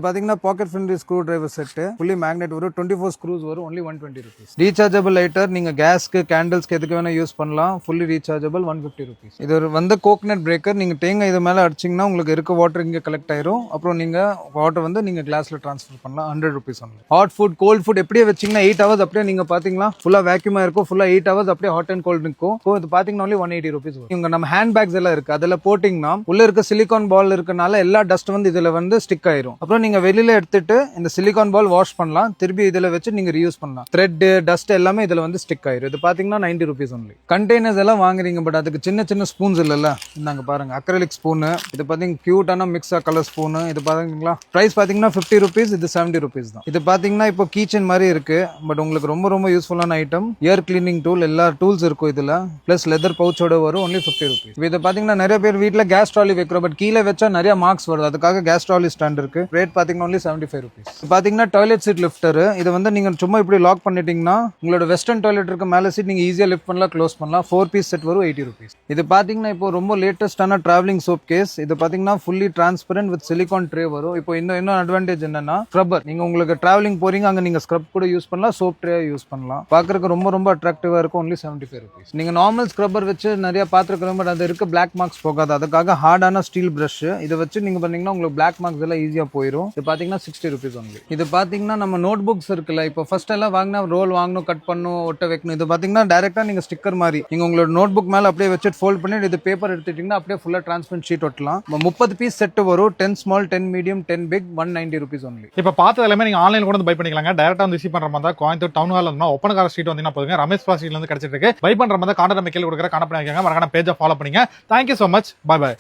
பாத்தீங்கன்னா packet friendly screw driver set fully magnet வரும் 24 screws வரும் only 120 rupees. ரீசார்ஜபிள் லைட்டர் நீங்க கேஸ்க்கு கேண்டில்ஸ்க்கு எதுக்கு வேணா யூஸ் பண்ணலாம் ஃபுல்லி ரீசார்ஜபிள் 150 rupees. இது ஒரு வந்து கோகனட் பிரேக்கர் நீங்க தேங்காய் இது மேல அடிச்சீங்கன்னா உங்களுக்கு இருக்க வாட்டர் இங்க கலெக்ட் ஆயிரும் அப்புறம் நீங்க வாட்டர் வந்து நீங்க கிளாஸ்ல ட்ரான்ஸ்ஃபர் பண்ணலாம் 100 rupees only. Hot food cold food எப்படியே வச்சீங்கன்னா 8 hours அப்படியே நீங்க பாத்தீங்களா ஃபுல்லா வேக்யூமா இருக்கும் ஃபுல்லா 8 hours அப்படியே ஹாட் அண்ட் கோல்ட் இருக்கும் இது பாத்தீங்கன்னா only 180 rupees வரும். இங்க நம்ம ஹேண்ட் பேக்ஸ் எல்லாம் இருக்கு அதுல போட்டிங்கன்னா உள்ள இருக்க சிலிகான் பால் இருக்கனால எல்லா டஸ்ட் வந்து இதுல வந்து ஸ்டிக் ஆயிரும் அப்புறம் நீங்க வெளியில எடுத்துட்டு இந்த சிலிகான் பால் வாஷ் பண்ணலாம் திருப்பி இதுல வச்சு நீங்க ரீயூஸ் பண்ணலாம் த்ரெட் டஸ்ட் எல்லாமே இதுல வந்து ஸ்டிக் ஆயிரும் இது பாத்தீங்கன்னா 90 rupees only. கண்டெய்னர்ஸ் எல்லாம் வாங்குறீங்க பட் அதுக்கு சின்ன சின்ன ஸ்பூன்ஸ் இல்லல்ல இந்தாங்க பாருங்க அக்ரிலிக் ஸ்பூன் இது பாத்தீங்க கியூட்டான மிக்ஸா கலர் ஸ்பூன் இது பாத்தீங்களா பிரைஸ் பாத்தீங்கன்னா 50 rupees இது 70 rupees தான். இது பாத்தீங்கன்னா இப்போ கீச்சன் மாதிரி இருக்கு பட் உங்களுக்கு ரொம்ப ரொம்ப யூஸ்ஃபுல்லான ஐட்டம் ஏர் கிளீனிங் டூல் எல்லா டூல்ஸ் இருக்கும் இதுல பிளஸ் லெதர் பவுச்சோட வரும் only 50 rupees. இது பாத்தீங்கன்னா நிறைய பேர் வீட்ல கேஸ் ட்ராலி வைக்கிறோம் பட் கீழே வச்சா நிறைய மார்க்ஸ் வருது அதுக்காக கேஸ் ட்ராலி ஸ்டாண்ட் இருக்கு ரேட் பாத்தீங்கன்னா only 75 rupees. பாத்தீங்கன்னா டாய்லெட் சீட் லிஃப்டர் இது வந்து நீங்க சும்மா இப்படி லாக் பண்ணிட்டீங்கன்னா உங்களோட வெஸ்டர்ன் டாய்லெட் இருக்க மேல சீட் நீங்க ஈஸியா லிஃப்ட் பண்ணலாம் க்ளோஸ் பண்ணலாம் 4 பீஸ் செட் வரும் 80 rupees. இது பாத்தீங்கன்னா இப்போ ரொம்ப லேட்டஸ்டான டிராவலிங் சோப் கேஸ் இது பாத்தீங்கன்னா fully transparent with silicone tray வரும் இப்போ இன்னும் அட்வான்டேஜ் என்னன்னா ஸ்க்ரப்பர் நீங்க உங்களுக்கு டிராவலிங் போறீங்க அங்க நீங்க ஸ்க்ரப் கூட யூஸ் பண்ணலாம் சோப் ட்ரே யூஸ் பண்ணலாம் பாக்குறதுக்கு ரொம்ப ரொம்ப அட்ராக்டிவா இருக்கும் only 75 rupees. நீங்க நார்மல் ஸ்க்ரப்பர் வச்சு நிறைய பாத்துருக்கோம் பட் அது இருக்க பிளாக் மார்க்ஸ் போகாது அதுக்காக ஹார்டான ஸ்டீல் பிரஷ் இதை வச்சு நீங்க பண்ணீங்கன்னா உங்களுக்கு பிளாக் மார்க்ஸ் எல்லாம் ஈஸியா போயிடும் இது பாத்தீங்கன்னா 60 rupees only. இது பாத்தீங்கன்னா நம்ம நோட் புக்ஸ் இருக்குல்ல இப்போ ஃபர்ஸ்ட் எல்லாம் வாங்கினா ரோல் வாங்கணும் கட் பண்ணணும் ஒட்ட வைக்கணும் இது பாத்தீங்கன்னா டைரக்டா நீங்க ஸ்டிக்கர் மாதிரி நீங்க உங்களோட நோட் புக் மேல அப்படியே வச்சு ஃபோல்ட் பண்ணிட்டு இது பேப்பர் எடுத்துட்டீங்கன்னா அப்படியே ஃபுல்லா டிரான்ஸ்பரண்ட் ஷீட் ஒட்டலாம் 30 பீஸ் செட் வரும் 10 small 10 medium 10 big 190 rupees only. இப்போ பார்த்தது எல்லாமே நீங்க ஆன்லைன்ல கூட வந்து பை பண்ணிக்கலாங்க டைரக்டா வந்து ரிசீவ் பண்ற மாதிரி கோயம்புத்தூர் டவுன் ஹால் வந்து ஒப்பனகார ஸ்ட்ரீட் வந்தீங்கன்னா போதுங்க ரமேஷ் பிளாஸ் ஸ்ட்ரீட்ல இருந்து கிடைச்சிட்டு இருக்கு பை பண்ற மாதிரி கான்டாக்ட் நம்ம கீழ கொடுக்குற கணக்கு பண்ணிக்கோங்க மறக்காம பேஜை ஃபாலோ பண்ணுங்க. Thank you so much. Bye bye.